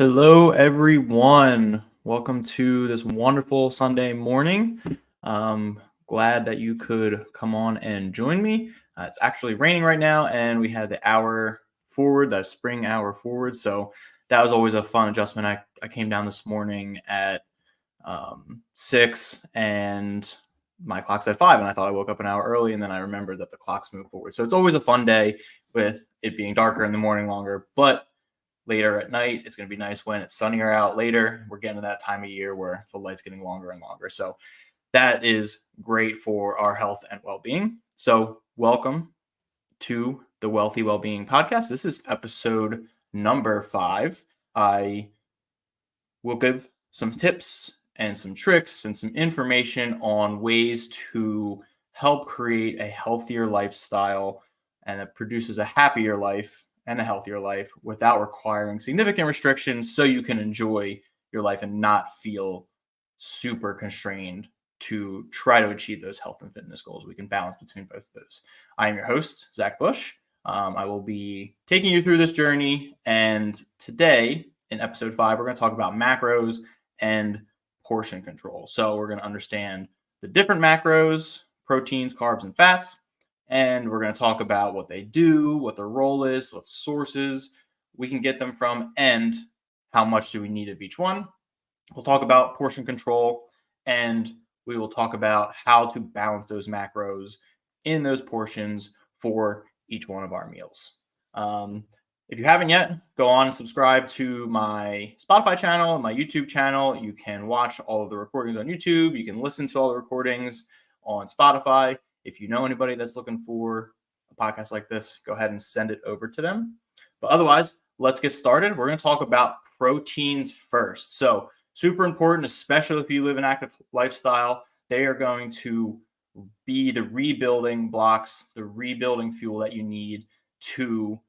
Hello, everyone. Welcome to this wonderful Sunday morning. Glad that you could come on and join me. It's actually raining right now, and we had the hour forward, that spring hour forward. So that was always a fun adjustment. I came down this morning at 6, and my clock said 5, and I thought I woke up an hour early, and then I remembered that the clocks moved forward. So it's always a fun day with it being darker in the morning longer, but later at night, it's going to be nice when it's sunnier out later. We're getting to that time of year where the light's getting longer and longer. So that is great for our health and well-being. So welcome to the Wealthy Wellbeing Podcast. This is episode number 5. I will give some tips and some tricks and some information on ways to help create a healthier lifestyle and that produces a happier life and a healthier life without requiring significant restrictions, so you can enjoy your life and not feel super constrained to try to achieve those health and fitness goals. We can balance between both of those. I am your host, Zach Bush. I will be taking you through this journey. And today in episode 5, we're going to talk about macros and portion control. So we're going to understand the different macros, proteins, carbs, and fats. And we're going to talk about what they do, what their role is, what sources we can get them from, and how much do we need of each one. We'll talk about portion control, and we will talk about how to balance those macros in those portions for each one of our meals. If you haven't yet, go on and subscribe to my Spotify channel, my YouTube channel. You can watch all of the recordings on YouTube. You can listen to all the recordings on Spotify. If you know anybody that's looking for a podcast like this, go ahead and send it over to them. But otherwise, let's get started. We're going to talk about proteins first. So super important, especially if you live an active lifestyle. They are going to be the rebuilding blocks, the rebuilding fuel that you need to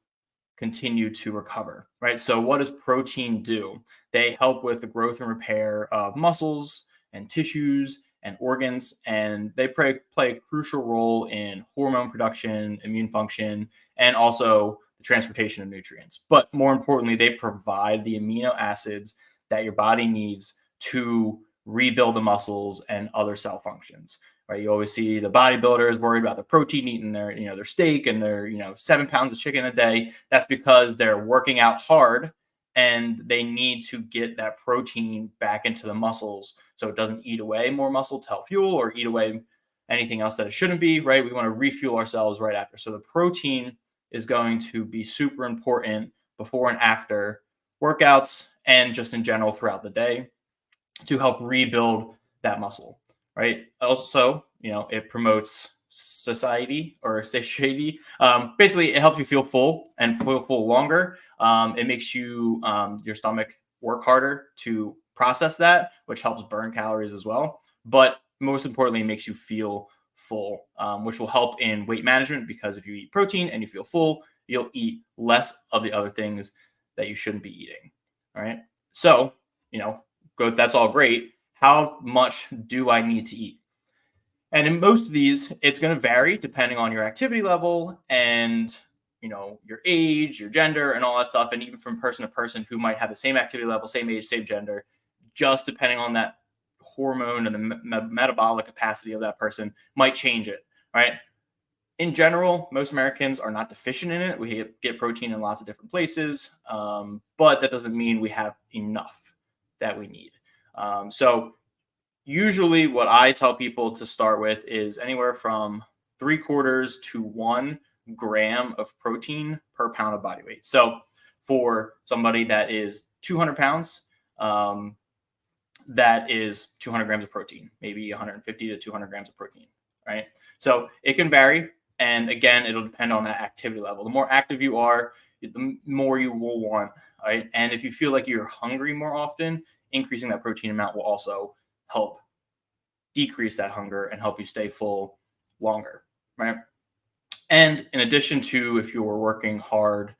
continue to recover, right? So what does protein do? They help with the growth and repair of muscles and tissues and organs, and they play a crucial role in hormone production, immune function, and also the transportation of nutrients. But more importantly, they provide the amino acids that your body needs to rebuild the muscles and other cell functions. Right? You always see the bodybuilders worried about the protein, eating their steak and their 7 pounds of chicken a day. That's because they're working out hard and they need to get that protein back into the muscles so it doesn't eat away more muscle to help fuel or eat away anything else that it shouldn't be, right? We want to refuel ourselves right after. So the protein is going to be super important before and after workouts and just in general throughout the day to help rebuild that muscle, right? Also, it promotes satiety. Basically, it helps you feel full and feel full longer. It makes you your stomach work harder to process that, which helps burn calories as well. But most importantly, it makes you feel full, which will help in weight management, because if you eat protein and you feel full, you'll eat less of the other things that you shouldn't be eating. All right. So, that's all great. How much do I need to eat? And in most of these, it's going to vary depending on your activity level and, your age, your gender, and all that stuff. And even from person to person who might have the same activity level, same age, same gender, just depending on that hormone and the metabolic capacity of that person might change it, right? In general, most Americans are not deficient in it. We get protein in lots of different places, but that doesn't mean we have enough that we need. So usually what I tell people to start with is anywhere from 3/4 to 1 gram of protein per pound of body weight. So for somebody that is 200 pounds, that is 200 grams of protein, maybe 150 to 200 grams of protein, right? So it can vary. And again, it'll depend on that activity level. The more active you are, the more you will want, right? And if you feel like you're hungry more often, increasing that protein amount will also help decrease that hunger and help you stay full longer, right? And in addition to, if you're working hard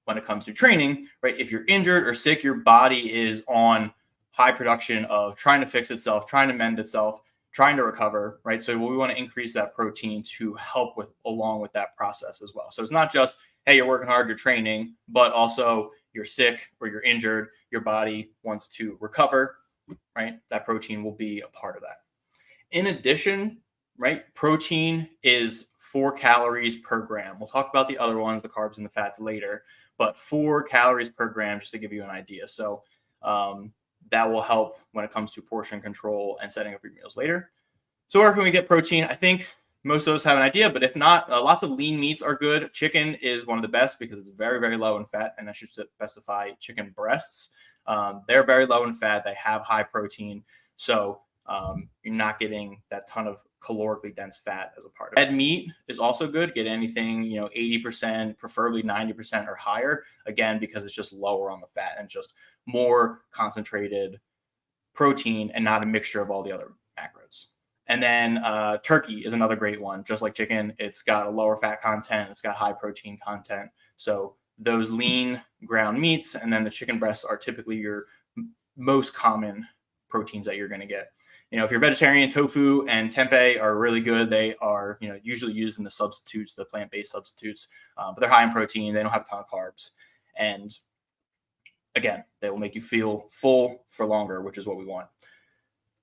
when it comes to training, right? If you're injured or sick, your body is on high production of trying to fix itself, trying to mend itself, trying to recover, right? So we want to increase that protein to help along with that process as well. So it's not just, hey, you're working hard, you're training, but also you're sick or you're injured, your body wants to recover, right? That protein will be a part of that. In addition, right, protein is 4 calories per gram. We'll talk about the other ones, the carbs and the fats later, but 4 calories per gram, just to give you an idea. So that will help when it comes to portion control and setting up your meals later. So where can we get protein? I think most of us have an idea, but if not, lots of lean meats are good. Chicken is one of the best because it's very, very low in fat, and I should specify chicken breasts. They're very low in fat. They have high protein. So you're not getting that ton of calorically dense fat as a part of it. Red meat is also good. Get anything, 80%, preferably 90% or higher, again, because it's just lower on the fat and just more concentrated protein and not a mixture of all the other macros. And then turkey is another great one. Just like chicken, it's got a lower fat content. It's got high protein content. So those lean ground meats and then the chicken breasts are typically your most common proteins that you're going to get. If you're vegetarian, tofu and tempeh are really good. They are, usually used in the substitutes, the plant-based substitutes, but they're high in protein. They don't have a ton of carbs. And again, they will make you feel full for longer, which is what we want.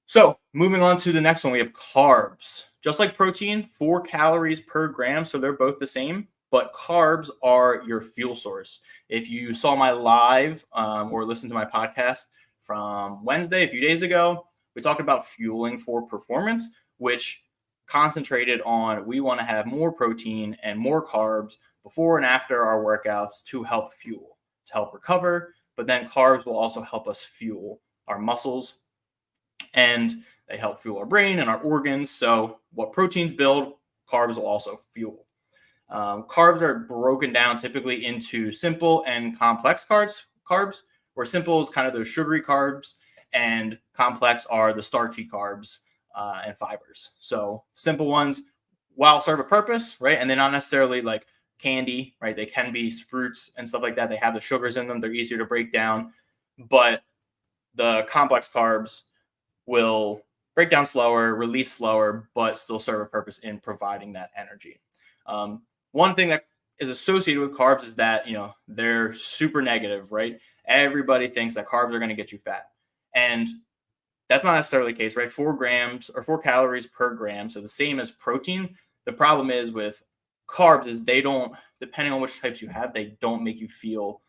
So moving on to the next one, we have carbs. Just like protein, 4 calories per gram. So they're both the same, but carbs are your fuel source. If you saw my live or listened to my podcast from Wednesday, a few days ago, we talked about fueling for performance, which concentrated on we want to have more protein and more carbs before and after our workouts to help fuel, to help recover. But then carbs will also help us fuel our muscles, and they help fuel our brain and our organs. So what proteins build, carbs will also fuel. Carbs are broken down typically into simple and complex carbs, where simple is kind of those sugary carbs and complex are the starchy carbs and fibers. So simple ones, while serve a purpose, right? And they're not necessarily like candy, right? They can be fruits and stuff like that. They have the sugars in them. They're easier to break down, but the complex carbs will break down slower, release slower, but still serve a purpose in providing that energy. One thing that is associated with carbs is that, they're super negative, right? Everybody thinks that carbs are going to get you fat. And that's not necessarily the case, right? 4 grams or 4 calories per gram. So the same as protein. The problem is with carbs is they don't, depending on which types you have, they don't make you feel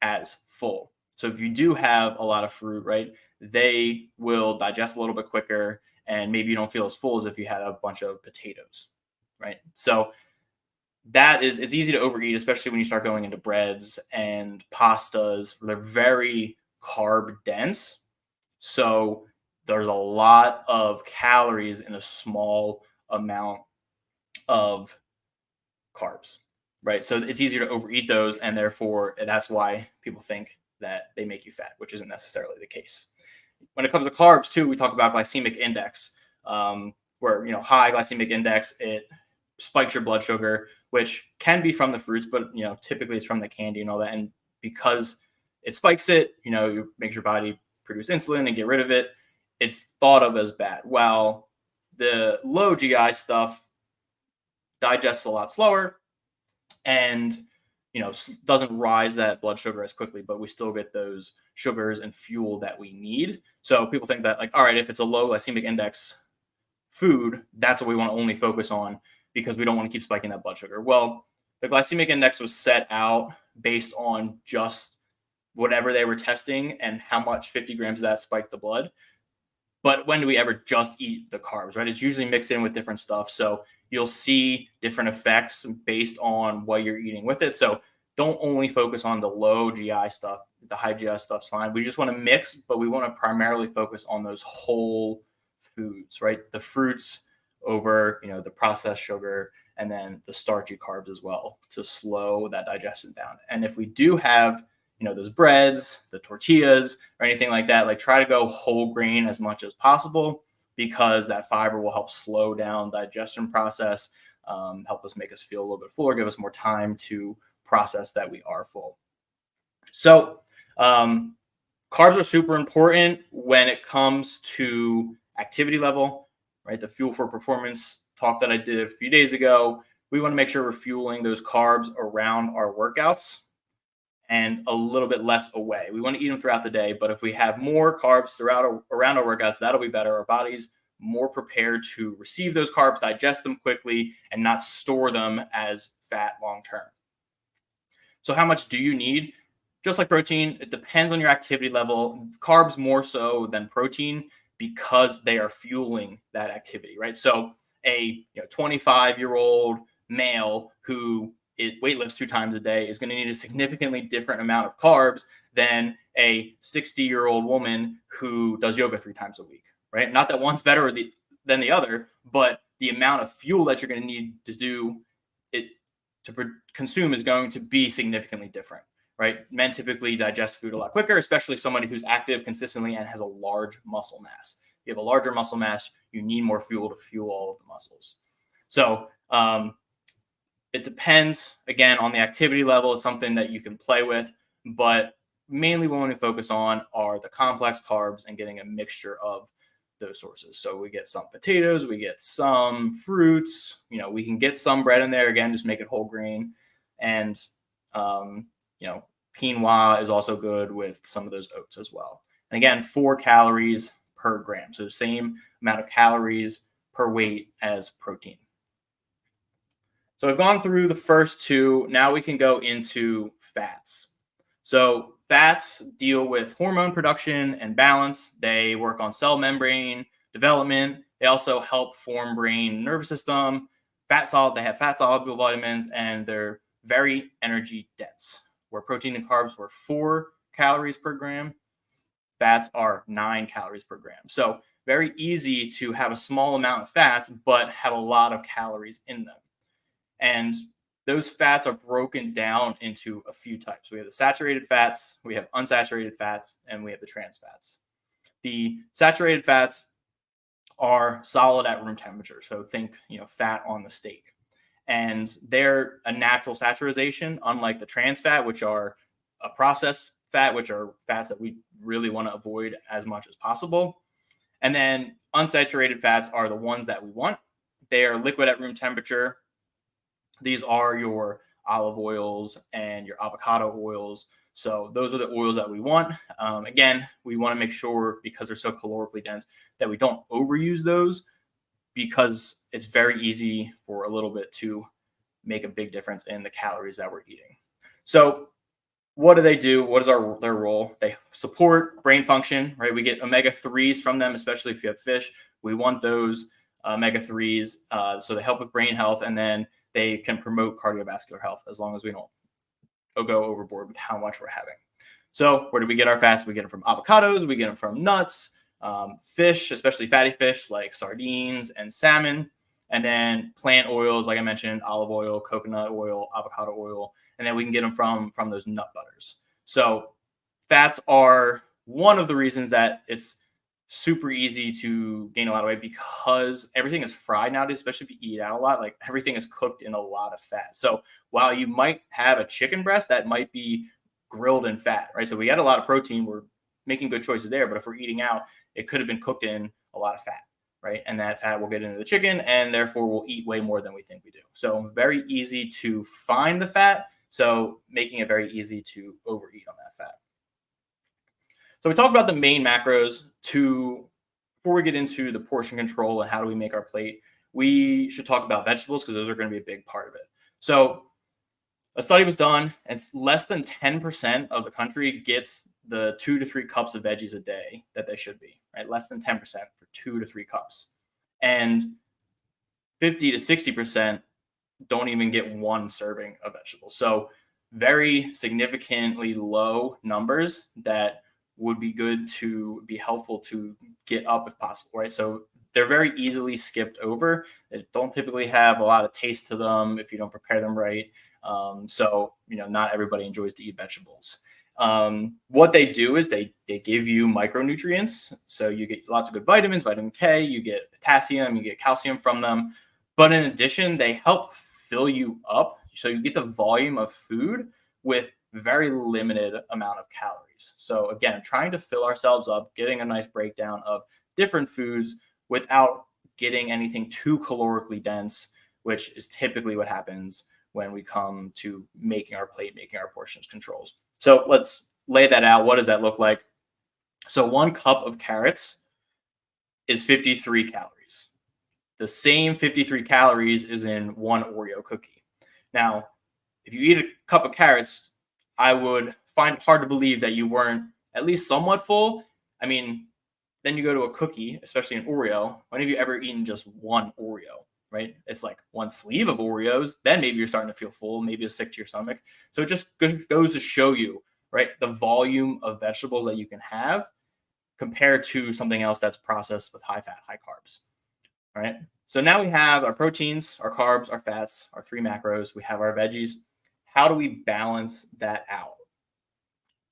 as full. So if you do have a lot of fruit, right, they will digest a little bit quicker and maybe you don't feel as full as if you had a bunch of potatoes, right? So it's easy to overeat, especially when you start going into breads and pastas. They're very carb dense. So there's a lot of calories in a small amount of carbs, right? So it's easier to overeat those. And therefore, that's why people think that they make you fat, which isn't necessarily the case. When it comes to carbs, too, we talk about glycemic index, where, high glycemic index, it spikes your blood sugar, which can be from the fruits, but, typically it's from the candy and all that. And because it spikes it, it makes your body produce insulin and get rid of it. It's thought of as bad. While the low GI stuff digests a lot slower and, doesn't rise that blood sugar as quickly, but we still get those sugars and fuel that we need. So people think that, like, all right, if it's a low glycemic index food, that's what we want to only focus on because we don't want to keep spiking that blood sugar. Well, the glycemic index was set out based on just whatever they were testing and how much 50 grams of that spiked the blood. But when do we ever just eat the carbs, right? It's usually mixed in with different stuff. So you'll see different effects based on what you're eating with it. So don't only focus on the low GI stuff. The high GI stuff's fine. We just want to mix, but we want to primarily focus on those whole foods, right? The fruits over, the processed sugar and then the starchy carbs as well to slow that digestion down. And if we do have those breads, the tortillas, or anything like that, like try to go whole grain as much as possible because that fiber will help slow down digestion process, help us make us feel a little bit fuller, give us more time to process that we are full. So carbs are super important when it comes to activity level, right? The fuel for performance talk that I did a few days ago, we want to make sure we're fueling those carbs around our workouts. and a little bit less away. We want to eat them throughout the day, but if we have more carbs around our workouts, that'll be better. Our body's more prepared to receive those carbs, digest them quickly, and not store them as fat long term. So how much do you need? Just like protein, it depends on your activity level. Carbs more so than protein because they are fueling that activity, right? So a 25-year-old male who weightlifts 2 times a day is going to need a significantly different amount of carbs than a 60-year-old woman who does yoga 3 times a week, right? Not that one's better than the other, but the amount of fuel that you're going to need to do it consume is going to be significantly different, right? Men typically digest food a lot quicker, especially somebody who's active consistently and has a large muscle mass. If you have a larger muscle mass, you need more fuel to fuel all of the muscles. So it depends, again, on the activity level. It's something that you can play with, but mainly what we want to focus on are the complex carbs and getting a mixture of those sources. So we get some potatoes, we get some fruits, we can get some bread in there. Again, just make it whole grain. And, quinoa is also good with some of those oats as well. And again, 4 calories per gram. So same amount of calories per weight as protein. So we've gone through the first 2. Now we can go into fats. So fats deal with hormone production and balance. They work on cell membrane development. They also help form brain nervous system. They have fat soluble vitamins, and they're very energy dense. Where protein and carbs were 4 calories per gram, fats are 9 calories per gram. So very easy to have a small amount of fats, but have a lot of calories in them. And those fats are broken down into a few types. We have the saturated fats, we have unsaturated fats, and we have the trans fats. The saturated fats are solid at room temperature. So think, fat on the steak. And they're a natural saturation, unlike the trans fat, which are a processed fat, which are fats that we really want to avoid as much as possible. And then unsaturated fats are the ones that we want. They are liquid at room temperature. These are your olive oils and your avocado oils. So those are the oils that we want. Again, we want to make sure, because they're so calorically dense, that we don't overuse those, because it's very easy for a little bit to make a big difference in the calories that we're eating. So what do they do? What is their role? They support brain function, right? We get omega-3s from them, especially if you have fish. We want those omega-3s. So they help with brain health, and then they can promote cardiovascular health as long as we don't go overboard with how much we're having. So where do we get our fats? We get them from avocados. We get them from nuts, fish, especially fatty fish like sardines and salmon, and then plant oils, like I mentioned, olive oil, coconut oil, avocado oil, and then we can get them from those nut butters. So fats are one of the reasons that it's super easy to gain a lot of weight, because everything is fried nowadays, especially if you eat out a lot. Like, everything is cooked in a lot of fat. So while you might have a chicken breast that might be grilled in fat, right? So we got a lot of protein. We're making good choices there. But if we're eating out, it could have been cooked in a lot of fat, right? And that fat will get into the chicken, and therefore we'll eat way more than we think we do. So very easy to find the fat. So making it very easy to overeat on that fat. So we talked about the main macros. Before we get into the portion control and how do we make our plate, we should talk about vegetables, because those are going to be a big part of it. So a study was done, and less than 10% of the country gets the 2 to 3 cups of veggies a day that they should be, right? Less than 10% for 2 to 3 cups. And 50 to 60% don't even get 1 serving of vegetables. So very significantly low numbers that would be helpful to get up if possible, right? So they're very easily skipped over. They don't typically have a lot of taste to them if you don't prepare them right. So not everybody enjoys to eat vegetables. What they do is they give you micronutrients. So you get lots of good vitamins, vitamin K, you get potassium, you get calcium from them. But in addition, they help fill you up. So you get the volume of food with very limited amount of calories. So again, trying to fill ourselves up, getting a nice breakdown of different foods without getting anything too calorically dense, which is typically what happens when we come to making our plate, making our portions controls. So let's lay that out. What does that look like? So 1 cup of carrots is 53 calories. The same 53 calories is in 1 Oreo cookie. Now, if you eat a cup of carrots, I would find it hard to believe that you weren't at least somewhat full. I mean, then you go to a cookie, especially an Oreo. When have you ever eaten just 1 Oreo, right? It's like 1 sleeve of Oreos. Then maybe you're starting to feel full. Maybe it's sick to your stomach. So it just goes to show you, right, the volume of vegetables that you can have compared to something else that's processed with high fat, high carbs. All right. So now we have our proteins, our carbs, our fats, our 3 macros. We have our veggies. How do we balance that out?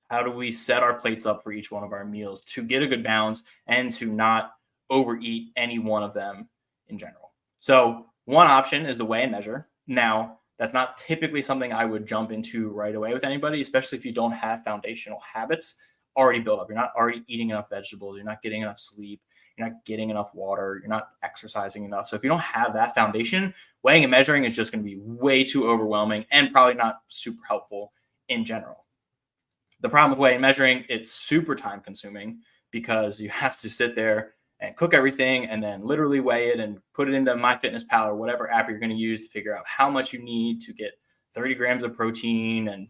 How do we set our plates up for each one of our meals to get a good balance and to not overeat any one of them in general? So one option is the weigh and measure. Now, that's not typically something I would jump into right away with anybody, especially if you don't have foundational habits already built up. You're not already eating enough vegetables. You're not getting enough sleep. You're not getting enough water. You're not exercising enough. So if you don't have that foundation, weighing and measuring is just going to be way too overwhelming and probably not super helpful in general. The problem with weighing and measuring, it's super time consuming because you have to sit there and cook everything and then literally weigh it and put it into MyFitnessPal or whatever app you're going to use to figure out how much you need to get 30 grams of protein and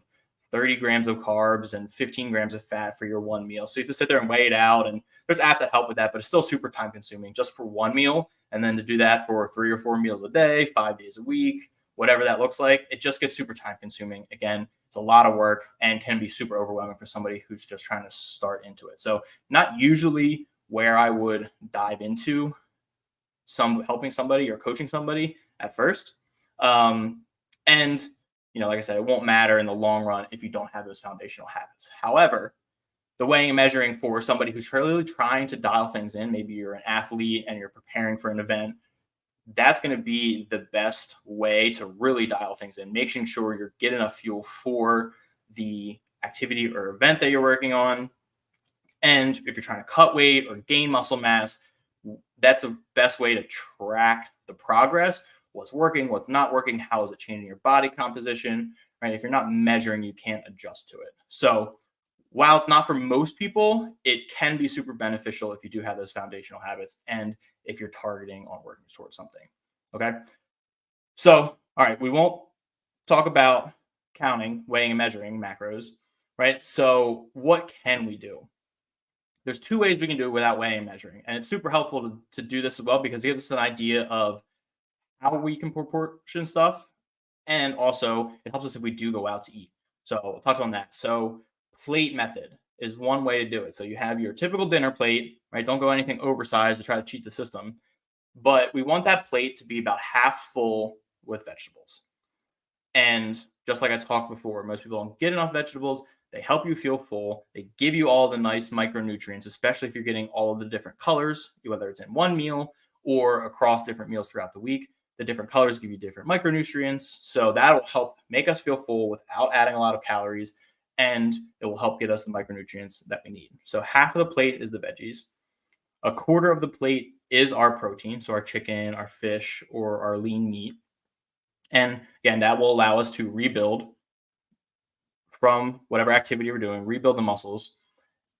30 grams of carbs and 15 grams of fat for your one meal. So you have to sit there and weigh it out. And there's apps that help with that, but it's still super time consuming just for one meal. And then to do that for 3 or 4 meals a day, 5 days a week, whatever that looks like, it just gets super time consuming. Again, it's a lot of work and can be super overwhelming for somebody who's just trying to start into it. So not usually where I would dive into helping somebody or coaching somebody at first. And like I said, it won't matter in the long run if you don't have those foundational habits. However, the weighing and measuring for somebody who's really trying to dial things in, maybe you're an athlete and you're preparing for an event, that's going to be the best way to really dial things in, making sure you're getting enough fuel for the activity or event that you're working on. And if you're trying to cut weight or gain muscle mass, that's the best way to track the progress. What's working, what's not working, how is it changing your body composition, right? If you're not measuring, you can't adjust to it. So while it's not for most people, it can be super beneficial if you do have those foundational habits and if you're targeting on working towards something. Okay. So, all right, we won't talk about counting, weighing, and measuring macros, right? So what can we do? There's 2 ways we can do it without weighing and measuring. And it's super helpful to do this as well because it gives us an idea of how we can proportion stuff. And also it helps us if we do go out to eat. So we'll touch on that. So plate method is one way to do it. So you have your typical dinner plate, right? Don't go anything oversized to try to cheat the system. But we want that plate to be about half full with vegetables. And just like I talked before, most people don't get enough vegetables. They help you feel full. They give you all the nice micronutrients, especially if you're getting all of the different colors, whether it's in one meal or across different meals throughout the week. The different colors give you different micronutrients. So that'll help make us feel full without adding a lot of calories. And it will help get us the micronutrients that we need. So half of the plate is the veggies. A quarter of the plate is our protein. So our chicken, our fish, or our lean meat. And again, that will allow us to rebuild from whatever activity we're doing, rebuild the muscles.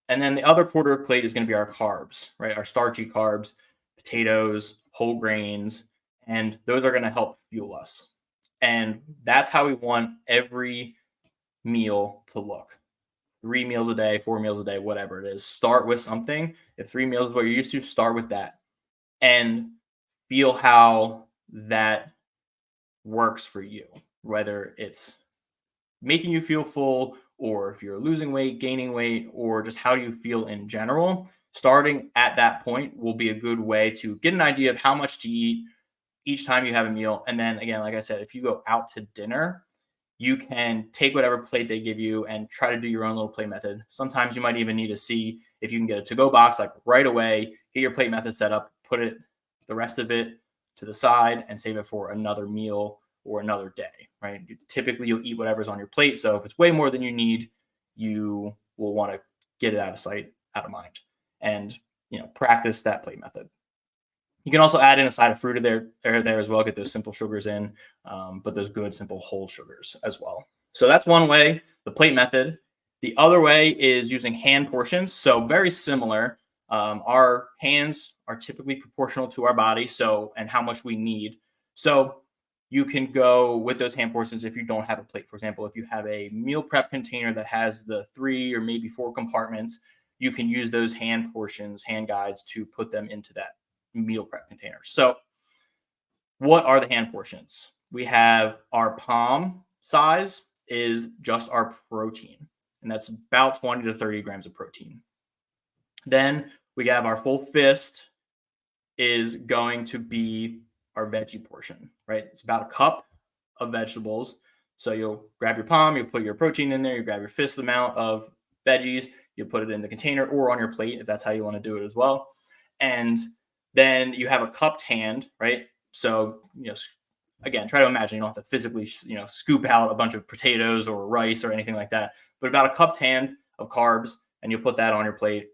And then the other quarter of the plate is going to be our carbs, right? Our starchy carbs, potatoes, whole grains, and those are going to help fuel us. And that's how we want every meal to look. 3 meals a day, 4 meals a day, whatever it is. Start with something. If 3 meals is what you're used to, start with that. And feel how that works for you, whether it's making you feel full or if you're losing weight, gaining weight, or just how do you feel in general. Starting at that point will be a good way to get an idea of how much to eat each time you have a meal. And then again, like I said, if you go out to dinner, you can take whatever plate they give you and try to do your own little plate method. Sometimes you might even need to see if you can get a to-go box like right away, get your plate method set up, put it, the rest of it to the side and save it for another meal or another day, right? Typically you'll eat whatever's on your plate. So if it's way more than you need, you will want to get it out of sight, out of mind, and practice that plate method. You can also add in a side of fruit there as well, get those simple sugars in, but those good, simple whole sugars as well. So that's one way, the plate method. The other way is using hand portions. So very similar. Our hands are typically proportional to our body, and how much we need. So you can go with those hand portions if you don't have a plate. For example, if you have a meal prep container that has the 3 or maybe 4 compartments, you can use those hand portions, hand guides, to put them into that meal prep container. So what are the hand portions? We have our palm size is just our protein, and that's about 20 to 30 grams of protein. Then we have our full fist is going to be our veggie portion, right? It's about a cup of vegetables. So you'll grab your palm, you'll put your protein in there, you grab your fist amount of veggies, you put it in the container or on your plate if that's how you want to do it as well. And then you have a cupped hand, right? So, again, try to imagine you don't have to physically, scoop out a bunch of potatoes or rice or anything like that, but about a cupped hand of carbs, and you'll put that on your plate.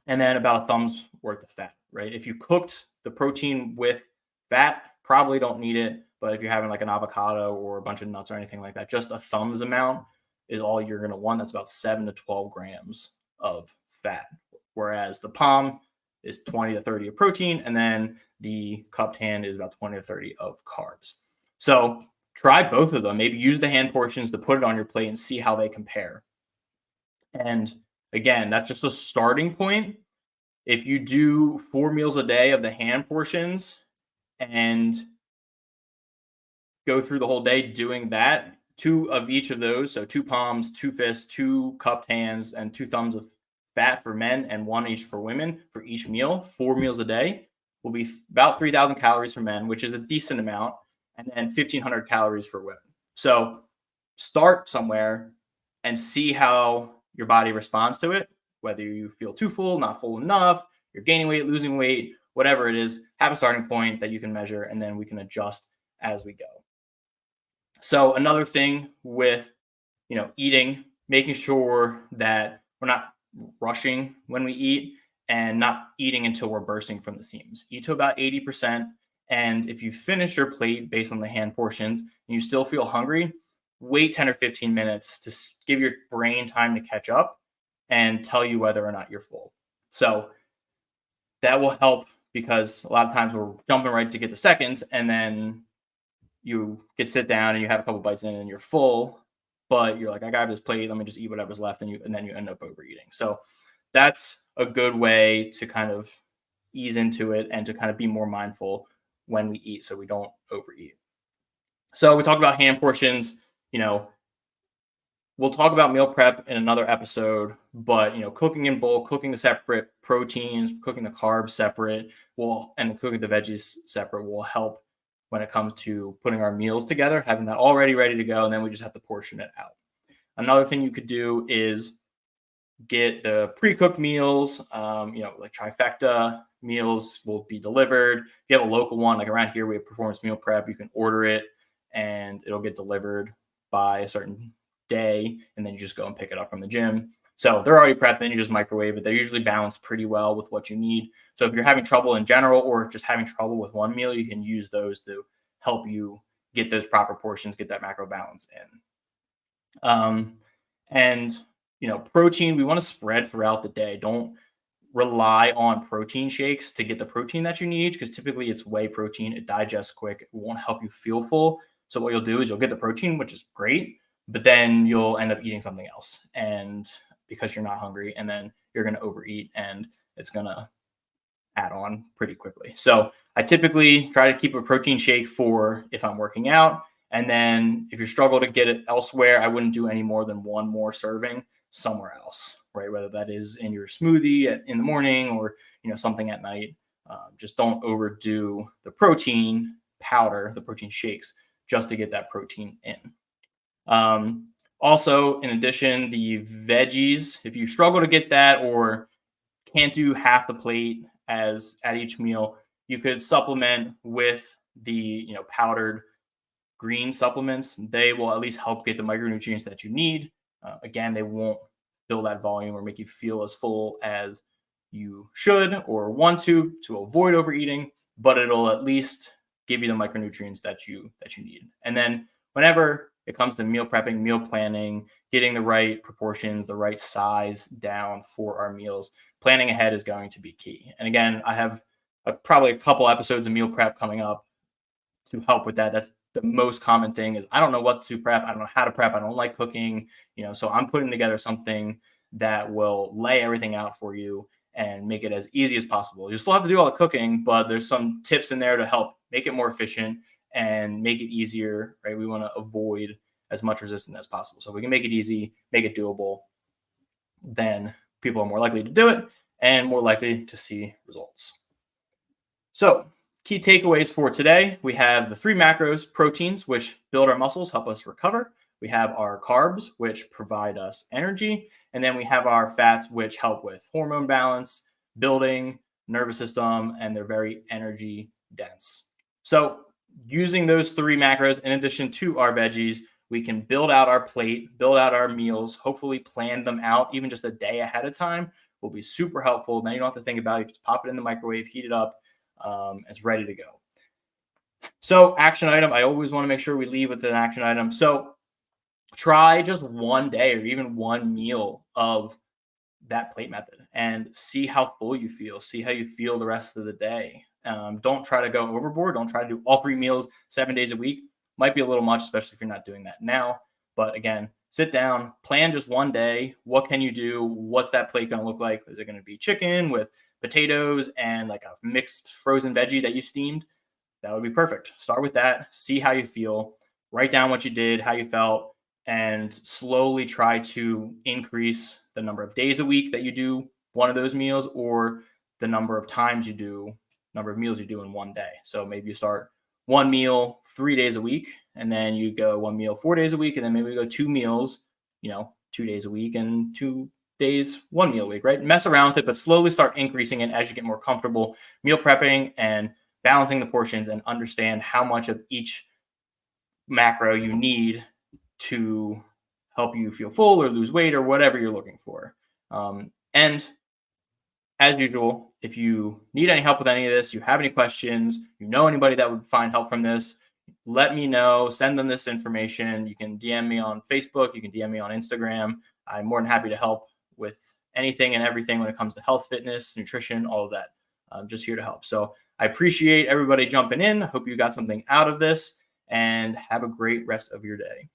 And then about a thumb's worth of fat, right? If you cooked the protein with fat, probably don't need it. But if you're having like an avocado or a bunch of nuts or anything like that, just a thumb's amount is all you're going to want. That's about 7 to 12 grams of fat. Whereas the palm is 20 to 30 of protein, and then the cupped hand is about 20 to 30 of carbs. So try both of them. Maybe use the hand portions to put it on your plate and see how they compare. And again, that's just a starting point. If you do 4 meals a day of the hand portions and go through the whole day doing that, 2 of each of those, so 2 palms, 2 fists, 2 cupped hands, and 2 thumbs of fat for men and 1 each for women for each meal, 4 meals a day will be about 3,000 calories for men, which is a decent amount, and then 1,500 calories for women. So start somewhere and see how your body responds to it, whether you feel too full, not full enough, you're gaining weight, losing weight, whatever it is, have a starting point that you can measure, and then we can adjust as we go. So another thing with, eating, making sure that we're not rushing when we eat and not eating until we're bursting from the seams. Eat to about 80%. And if you finish your plate based on the hand portions and you still feel hungry, wait 10 or 15 minutes to give your brain time to catch up and tell you whether or not you're full. So that will help, because a lot of times we're jumping right to get the seconds, and then you sit down and you have a couple bites in and you're full, but you're like, I got this plate, let me just eat whatever's left, and then you end up overeating. So that's a good way to kind of ease into it and to kind of be more mindful when we eat so we don't overeat. So we talked about hand portions. We'll talk about meal prep in another episode, but cooking in bulk, cooking the separate proteins, cooking the carbs separate, and cooking the veggies separate will help when it comes to putting our meals together, having that already ready to go, and then we just have to portion it out. Another thing you could do is get the pre-cooked meals, like trifecta meals will be delivered. If you have a local one, like around here, we have Performance Meal Prep, you can order it and it'll get delivered by a certain day, and then you just go and pick it up from the gym. So they're already prepped, then you just microwave it. They're usually balanced pretty well with what you need. So if you're having trouble in general or just having trouble with one meal, you can use those to help you get those proper portions, get that macro balance in. And protein, we want to spread throughout the day. Don't rely on protein shakes to get the protein that you need, because typically it's whey protein. It digests quick. It won't help you feel full. So what you'll do is you'll get the protein, which is great, but then you'll end up eating something else, and because you're not hungry, and then you're going to overeat and it's going to add on pretty quickly. So I typically try to keep a protein shake for if I'm working out. And then if you struggle to get it elsewhere, I wouldn't do any more than 1 more serving somewhere else, right? Whether that is in your smoothie in the morning or, something at night. Just don't overdo the protein powder, the protein shakes, just to get that protein in. Also, in addition, the veggies, if you struggle to get that or can't do half the plate as at each meal, you could supplement with the powdered green supplements. They will at least help get the micronutrients that you need. Again, they won't fill that volume or make you feel as full as you should or want to avoid overeating, but it'll at least give you the micronutrients that you need. And then whenever it comes to meal prepping, meal planning, getting the right proportions, the right size down for our meals, planning ahead is going to be key. And again, I have probably a couple episodes of meal prep coming up to help with that. That's the most common thing is I don't know what to prep. I don't know how to prep. I don't like cooking, so I'm putting together something that will lay everything out for you and make it as easy as possible. You still have to do all the cooking, but there's some tips in there to help make it more efficient and make it easier, right? We want to avoid as much resistance as possible. So if we can make it easy, make it doable, then people are more likely to do it and more likely to see results. So key takeaways for today, we have the 3 macros: proteins, which build our muscles, help us recover. We have our carbs, which provide us energy. And then we have our fats, which help with hormone balance, building, nervous system, and they're very energy dense. So using those 3 macros, in addition to our veggies, we can build out our plate, build out our meals, hopefully plan them out even just a day ahead of time will be super helpful. Then you don't have to think about it. You just pop it in the microwave, heat it up. It's ready to go. So action item, I always want to make sure we leave with an action item. So try just one day or even one meal of that plate method and see how full you feel. See how you feel the rest of the day. Don't try to go overboard. Don't try to do all 3 meals 7 days a week. Might be a little much, especially if you're not doing that now. But again, sit down, plan just one day. What can you do? What's that plate going to look like? Is it going to be chicken with potatoes and like a mixed frozen veggie that you steamed? That would be perfect. Start with that. See how you feel. Write down what you did, how you felt, and slowly try to increase the number of days a week that you do one of those meals or the number of times you do, number of meals you do in one day. So maybe you start one meal 3 days a week, and then you go one meal 4 days a week, and then maybe we go 2 meals, 2 days a week and 2 days, 1 meal a week, right? Mess around with it, but slowly start increasing it as you get more comfortable meal prepping and balancing the portions and understand how much of each macro you need to help you feel full or lose weight or whatever you're looking for. And as usual, if you need any help with any of this, you have any questions, you know anybody that would find help from this, let me know, send them this information. You can DM me on Facebook, you can DM me on Instagram. I'm more than happy to help with anything and everything when it comes to health, fitness, nutrition, all of that. I'm just here to help. So I appreciate everybody jumping in. Hope you got something out of this and have a great rest of your day.